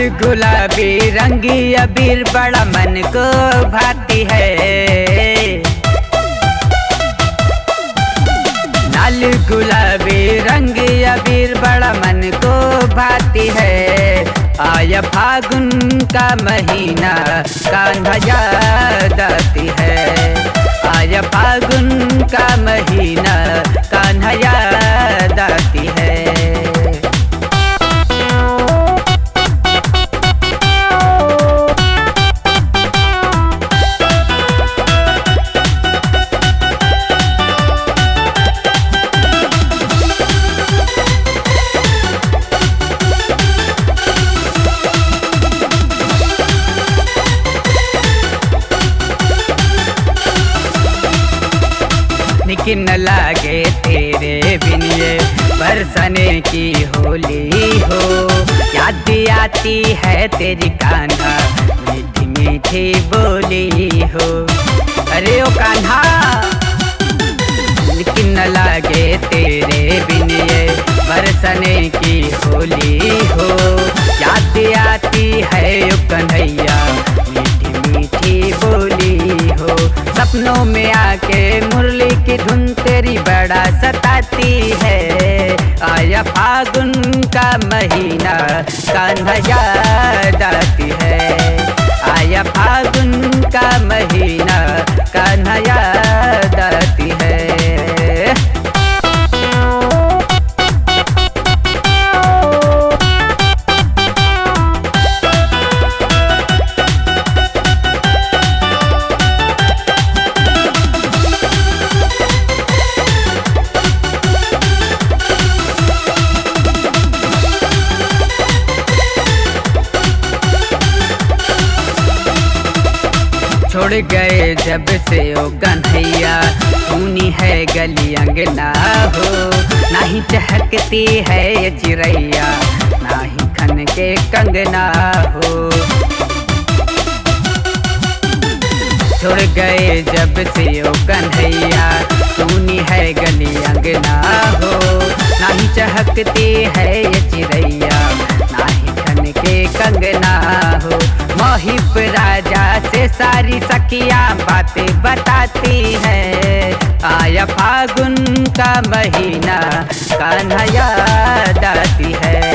गुलाबी रंगी अबीर बड़ा मन को भाती है। लाल गुलाबी रंगी अबीर बड़ा मन को भाती है। आया फागुन का महीना कान्हा याद आती है। आया फागुन का महीना कान्हा याद आती है। निकिन न लागे तेरे बिन ये बरसने की होली हो। याद आती है तेरी कान्हा मीठी मीठी बोली हो। अरे ओ कान्हा निकिन न लागे तेरे बिन ये बरसने की होली हो। याद आती है ओ कन्हैया मीठी मीठी बोली हो। सपनों में आके मुरली की धुन तेरी बड़ा सताती है। आया फागुन का महीना कान्हा याद आती है। आया फागुन का महीना कान्हा याद आती है। छोड़ गए जब से ओ कन्हैया सुनी है गली अंगना हो। नाही चहकती है ये चिड़ैया नाही खन के कंगना हो। छोड़ गए जब से ओ कन्हैया सुनी है गली अंगना हो। नाही चहकती है ये चिड़ैया नाही खन के कंगना हो। मोहिब राजा से सारी सखियाँ बातें बताती है। आया फागुन का महीना कान्हा याद आती है।